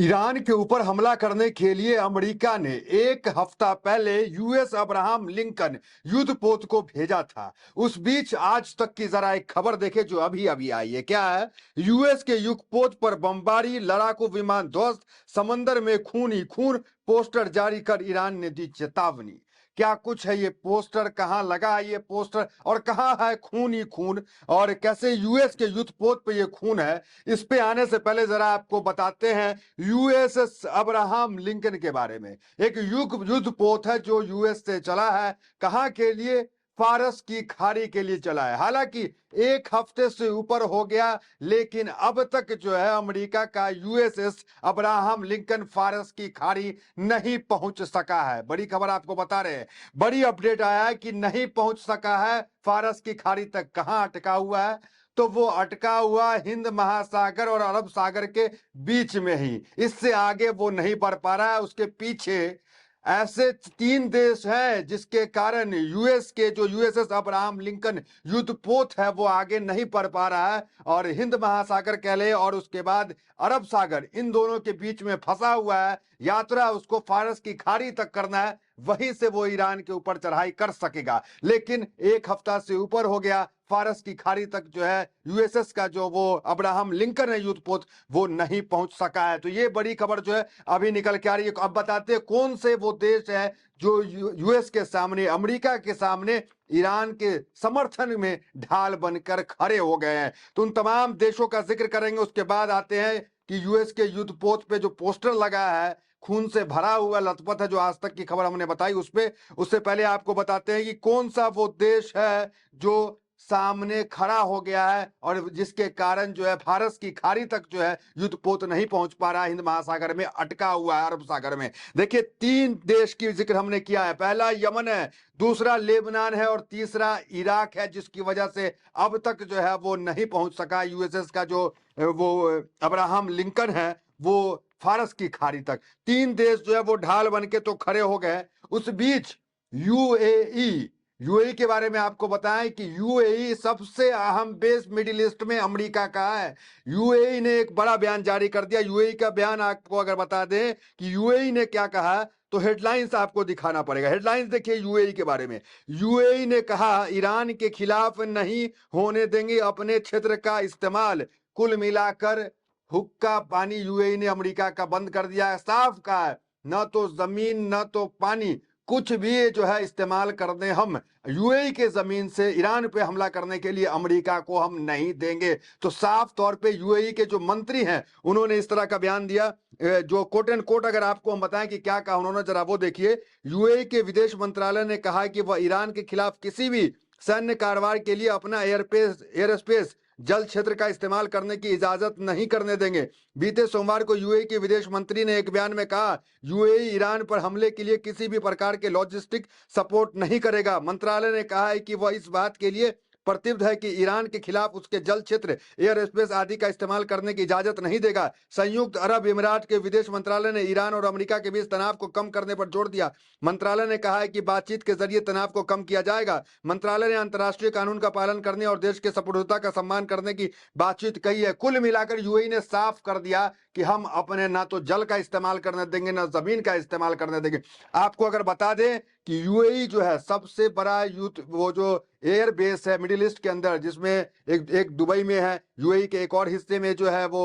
Iran के ऊपर हमला करने के लिए अमेरिका ने एक हफ्ता पहले यूएस अब्राहम लिंकन युद्धपोत को भेजा था। उस बीच आज तक की जरा एक खबर देखे जो अभी अभी आई है। क्या है? यूएस के युद्धपोत पर बमबारी, लड़ाकू विमान ध्वस्त, समंदर में खून ही खून, पोस्टर जारी कर ईरान ने दी चेतावनी। क्या कुछ है ये पोस्टर, कहां लगा है ये पोस्टर और कहां है खून ही खून, और कैसे यूएस के युद्धपोत पे ये खून है? इस पे आने से पहले जरा आपको बताते हैं यूएसएस अब्राहम लिंकन के बारे में। एक युद्ध पोत है जो यूएस से चला है। कहां के लिए? फारस की खाड़ी के लिए चला है। हालांकि एक हफ्ते से ऊपर हो गया, लेकिन अब तक जो है अमेरिका का यूएसएस अब्राहम लिंकन फारस की खाड़ी नहीं पहुंच सका है। बड़ी खबर आपको बता रहे हैं, बड़ी अपडेट आया है कि नहीं पहुंच सका है फारस की खाड़ी तक। कहां अटका हुआ है? तो वो अटका हुआ हिंद महासागर और अरब सागर के बीच में ही, इससे आगे वो नहीं बढ़ पा रहा है। उसके पीछे ऐसे तीन देश हैं जिसके कारण यूएस के जो यूएसएस अब्राहम लिंकन युद्धपोत है वो आगे नहीं बढ़ पा रहा है, और हिंद महासागर कह ले और उसके बाद अरब सागर, इन दोनों के बीच में फंसा हुआ है। यात्रा उसको फारस की खाड़ी तक करना है, वहीं से वो ईरान के ऊपर चढ़ाई कर सकेगा। लेकिन एक हफ्ता से ऊपर हो गया, फारस की खाड़ी तक जो है यूएसएस का जो वो अब्राहम लिंकन है युद्धपोत, वो नहीं पहुंच सका है। तो ये बड़ी खबर जो है अभी निकल के आ रही है। अब बताते हैं कौन से वो देश है जो यूएस के सामने, अमेरिका के सामने ईरान के समर्थन में ढाल बनकर खड़े हो गए हैं। तो उन तमाम देशों का जिक्र करेंगे। उसके बाद आते हैं कि यूएस के युद्धपोत पे जो पोस्टर लगा है, खून से भरा हुआ लथपथ है, जो आज तक की खबर हमने बताई उस पे। उससे पहले आपको बताते हैं कि कौन सा वो देश है जो सामने खड़ा हो गया है और जिसके कारण जो है फारस की खाड़ी तक जो है युद्धपोत नहीं पहुंच पा रहा है, हिंद महासागर में अटका हुआ है, अरब सागर में। देखिए, तीन देश की जिक्र हमने किया है। पहला यमन है, दूसरा लेबनान है और तीसरा इराक है, जिसकी वजह से अब तक जो है वो नहीं पहुंच सका यूएसएस का जो वो अब्राहम लिंकन है वो फारस की खाड़ी तक। तीन देश जो है वो ढाल बन के तो खड़े हो गए। उस बीच यूएई के बारे में आपको बताएं कि यूएई सबसे अहम बेस मिडिल ईस्ट में अमेरिका का है। यूएई ने एक बड़ा बयान जारी कर दिया। यूएई का बयान आपको अगर बता दें कि यूएई ने क्या कहा, तो हेडलाइंस आपको दिखाना पड़ेगा। हेडलाइंस देखिए यूएई के बारे में। यूएई ने कहा, ईरान के खिलाफ नहीं होने देंगे अपने क्षेत्र का इस्तेमाल। कुल मिलाकर हुक्का पानी यूएई ने अमेरिका का बंद कर दिया है। साफ कहा है, न तो जमीन न तो पानी, कुछ भी जो है इस्तेमाल कर दें हम यूएई के जमीन से ईरान पे हमला करने के लिए अमेरिका को हम नहीं देंगे। तो साफ तौर पे यूएई के जो मंत्री हैं उन्होंने इस तरह का बयान दिया। जो कोट एंड कोट अगर आपको हम बताएं कि क्या कहा उन्होंने, जरा वो देखिए। यूएई के विदेश मंत्रालय ने कहा कि वह ईरान के खिलाफ किसी भी सैन्य कार्रवाई के लिए अपना एयर स्पेस जल क्षेत्र का इस्तेमाल करने की इजाजत नहीं करने देंगे। बीते सोमवार को यूएई के विदेश मंत्री ने एक बयान में कहा, यूएई ईरान पर हमले के लिए किसी भी प्रकार के लॉजिस्टिक सपोर्ट नहीं करेगा। मंत्रालय ने कहा है कि वह इस बात के लिए प्रतिबद्ध है कि ईरान के खिलाफ उसके जल क्षेत्र, एयर स्पेस आदि का इस्तेमाल करने की इजाजत नहीं देगा। संयुक्त अरब अमीरात के विदेश मंत्रालय ने ईरान और अमेरिका के बीच तनाव को कम करने पर जोर दिया। मंत्रालय ने कहा है कि बातचीत के जरिए तनाव को कम किया जाएगा। मंत्रालय ने अंतर्राष्ट्रीय कानून का पालन करने और देश के संप्रभुता का सम्मान करने की बातचीत कही है। कुल मिलाकर यूएई ने साफ कर दिया कि हम अपने ना तो जल का इस्तेमाल करने देंगे ना जमीन का इस्तेमाल करने देंगे। आपको अगर बता दें कि यूएई जो है सबसे बड़ा वो जो एयर बेस है मिडिल ईस्ट के अंदर, जिसमें एक दुबई में है, यूएई के एक और हिस्से में जो है वो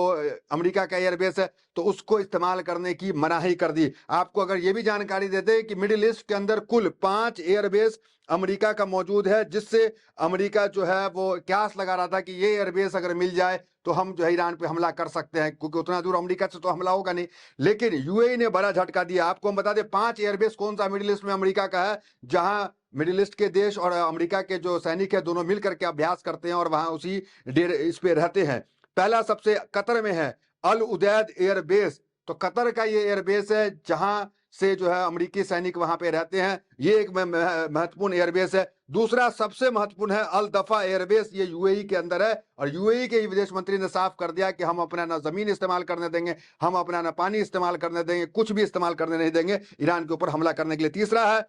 अमेरिका का एयर बेस है, तो उसको इस्तेमाल करने की मनाही कर दी। आपको अगर ये भी जानकारी दे दें कि मिडिल ईस्ट के अंदर कुल 5 एयरबेस अमेरिका का मौजूद है, जिससे अमेरिका जो है वो क्यास लगा रहा था कि ये एयरबेस अगर मिल जाए तो हम जो है ईरान पे हमला कर सकते हैं, क्योंकि उतना दूर अमेरिका से तो हमला होगा नहीं। लेकिन यूएई ने बड़ा झटका दिया। आपको हम बता दें 5 एयरबेस कौन सा मिडिल ईस्ट में अमेरिका का है, जहां मिडिल ईस्ट के देश और अमेरिका के जो सैनिक है दोनों मिलकर के अभ्यास करते हैं और वहां उसी इस पे रहते हैं। पहला सबसे कतर में है अल उदैद एयरबेस। तो कतर का ये एयरबेस है जहां से जो है अमेरिकी सैनिक वहां पे रहते हैं। ये एक महत्वपूर्ण एयरबेस है। दूसरा सबसे महत्वपूर्ण है अल दफा एयरबेस, ये यूएई के अंदर है। और यूएई के विदेश मंत्री ने साफ कर दिया कि हम अपना ना जमीन इस्तेमाल करने देंगे, हम अपना ना पानी इस्तेमाल करने देंगे, कुछ भी इस्तेमाल करने नहीं देंगे ईरान के ऊपर हमला करने के लिए। तीसरा है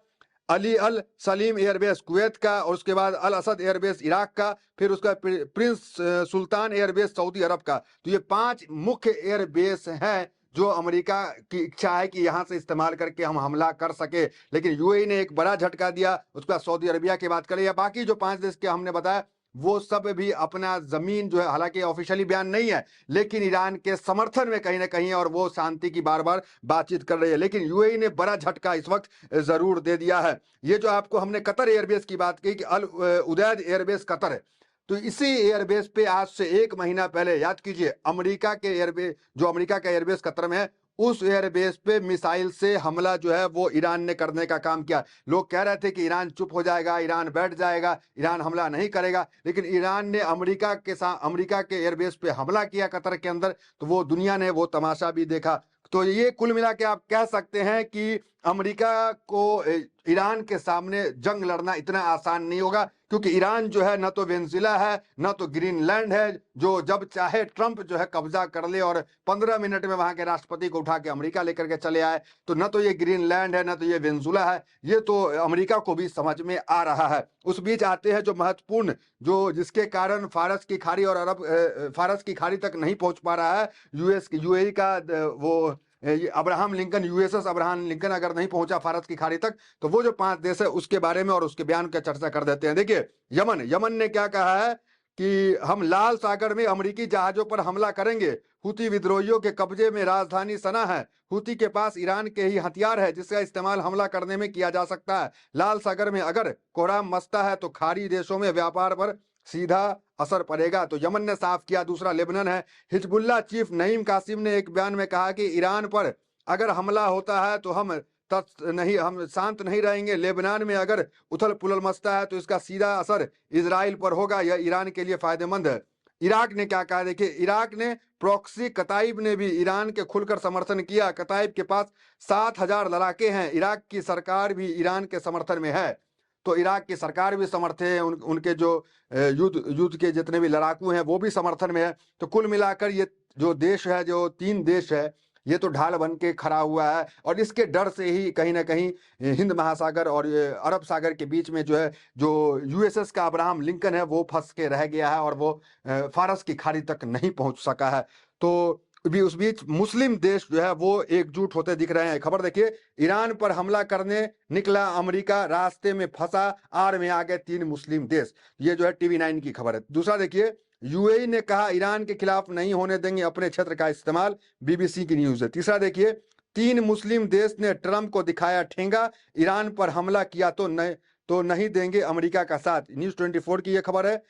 अली अल सलीम एयरबेस कुवैत का, और उसके बाद अल असद एयरबेस इराक का, फिर उसका प्रिंस सुल्तान एयरबेस सऊदी अरब का। तो ये 5 मुख्य एयरबेस हैं जो अमेरिका की इच्छा है कि यहाँ से इस्तेमाल करके हम हमला कर सके। लेकिन यूएई ने एक बड़ा झटका दिया। उसके बाद सऊदी अरबिया की बात करें या बाकी जो 5 देश के हमने बताया, वो सब भी अपना जमीन जो है, हालांकि ऑफिशियली बयान नहीं है, लेकिन ईरान के समर्थन में कहीं ना कहीं, और वो शांति की बार बार बातचीत कर रही है। लेकिन यूएई ने बड़ा झटका इस वक्त जरूर दे दिया है। ये जो आपको हमने कतर एयरबेस की बात की कि अल उदैद एयरबेस कतर है, तो इसी एयरबेस पे आज से 1 महीना पहले, याद कीजिए, अमेरिका के एयरबेस, जो अमेरिका का एयरबेस कतर में है, उस एयरबेस पे मिसाइल से हमला जो है वो ईरान ने करने का काम किया। लोग कह रहे थे कि ईरान चुप हो जाएगा, ईरान बैठ जाएगा, ईरान हमला नहीं करेगा, लेकिन ईरान ने अमेरिका के एयरबेस पे हमला किया कतर के अंदर, तो वो दुनिया ने वो तमाशा भी देखा। तो ये कुल मिला के आप कह सकते हैं कि अमेरिका को ईरान के सामने जंग लड़ना इतना आसान नहीं होगा, क्योंकि ईरान जो है न तो वेनेजुएला है, न तो ग्रीनलैंड है, जो जब चाहे ट्रंप जो है कब्जा कर ले और 15 मिनट में वहां के राष्ट्रपति को उठा के अमेरिका लेकर के चले आए। तो न तो ये ग्रीनलैंड है, न तो ये वेनेजुएला है। ये तो अमेरिका को भी समझ में आ रहा है। उस बीच आते हैं जो महत्वपूर्ण, जो जिसके कारण फारस की खाड़ी और फारस की खाड़ी तक नहीं पहुंच पा रहा है यूएई का वो Abraham Lincoln, USS Abraham Lincoln अगर नहीं पहुंचा फारस की खाड़ी तक, तो वो जो 5 देश है उसके बारे में और उसके बयान की चर्चा कर देते हैं। देखिए, यमन ने क्या कहा है कि हम लाल सागर में अमेरिकी जहाजों पर हमला करेंगे। हुती विद्रोहियों के कब्जे में राजधानी सना है। हुती के पास ईरान के ही हथियार है जिसका इस्तेमाल हमला करने में किया जा सकता है। लाल सागर में अगर कोहराम मचता है तो खाड़ी देशों में व्यापार पर सीधा असर पड़ेगा। तो यमन ने साफ किया। दूसरा लेबनान है। हिजबुल्लाह चीफ नईम कासिम ने एक बयान में कहा कि ईरान पर अगर हमला होता है तो हम शांत नहीं रहेंगे। लेबनान में अगर उथल पुथल मचता है तो इसका सीधा असर इजराइल पर होगा, यह ईरान के लिए फायदेमंद है। इराक ने क्या कहा, देखिए, इराक ने प्रॉक्सी कताइब ने भी ईरान के खुलकर समर्थन किया। कताइब के पास 7,000 लड़ाके हैं। इराक की सरकार भी ईरान के समर्थन में है। तो इराक की सरकार भी समर्थन है, उनके जो युद्ध के जितने भी लड़ाकू हैं वो भी समर्थन में है। तो कुल मिलाकर ये जो देश है, जो 3 देश है, ये तो ढाल बन के खड़ा हुआ है। और इसके डर से ही कहीं ना कहीं हिंद महासागर और अरब सागर के बीच में जो है, जो यूएसएस का अब्राहम लिंकन है, वो फंस के रह गया है और वो फारस की खाड़ी तक नहीं पहुंच सका है। तो भी उस बीच मुस्लिम देश जो है वो एकजुट होते दिख रहे हैं। खबर देखिए, ईरान पर हमला करने निकला अमेरिका, रास्ते में फंसा, आड़ में आ गए 3 मुस्लिम देश। ये जो है TV9 की खबर है। दूसरा देखिए, यूएई ने कहा ईरान के खिलाफ नहीं होने देंगे अपने क्षेत्र का इस्तेमाल, BBC की न्यूज है। तीसरा देखिए, 3 मुस्लिम देश ने ट्रंप को दिखाया ठेंगा, ईरान पर हमला किया तो नहीं देंगे अमेरिका का साथ। न्यूज 24 की यह खबर है।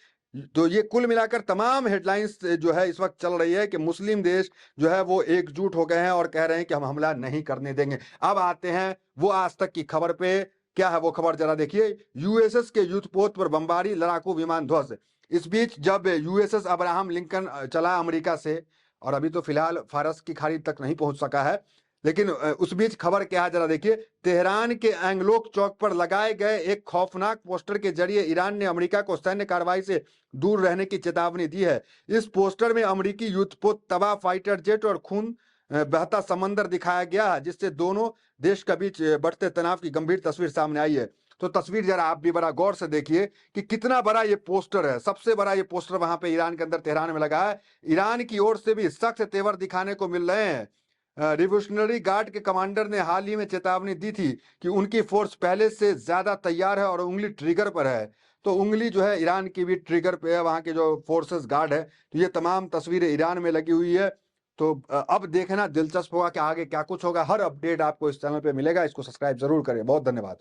तो ये कुल मिलाकर तमाम हेडलाइंस जो है इस वक्त चल रही है कि मुस्लिम देश जो है वो एकजुट हो गए हैं और कह रहे हैं कि हम हमला नहीं करने देंगे। अब आते हैं वो आज तक की खबर पे। क्या है वो खबर, जरा देखिए। यूएसएस के युद्धपोत पर बमबारी, लड़ाकू विमान ध्वस्त। इस बीच जब यूएसएस अब्राहम लिंकन चला अमेरिका से, और अभी तो फिलहाल फारस की खाड़ी तक नहीं पहुंच सका है, लेकिन उस बीच खबर क्या है, जरा देखिए। तेहरान के एंगलोक चौक पर लगाए गए एक खौफनाक पोस्टर के जरिए ईरान ने अमेरिका को सैन्य कार्रवाई से दूर रहने की चेतावनी दी है। इस पोस्टर में अमेरिकी युद्धपोत, तबाह फाइटर जेट और खून बहता समंदर दिखाया गया है, जिससे दोनों देश के बीच बढ़ते तनाव की गंभीर तस्वीर सामने आई है। तो तस्वीर जरा आप भी बड़ा गौर से देखिए कि कितना बड़ा ये पोस्टर है। सबसे बड़ा ये पोस्टर वहां पे ईरान के अंदर तेहरान में लगा है। ईरान की ओर से भी सख्त तेवर दिखाने को मिल रहे हैं। रिवोल्यूशनरी गार्ड के कमांडर ने हाल ही में चेतावनी दी थी कि उनकी फोर्स पहले से ज्यादा तैयार है और उंगली ट्रिगर पर है। तो उंगली जो है ईरान की भी ट्रिगर पे है, वहां के जो फोर्सेस गार्ड है। तो ये तमाम तस्वीरें ईरान में लगी हुई है। तो अब देखना दिलचस्प होगा कि आगे क्या कुछ होगा। हर अपडेट आपको इस चैनल पे मिलेगा। इसको सब्सक्राइब जरूर करें। बहुत धन्यवाद।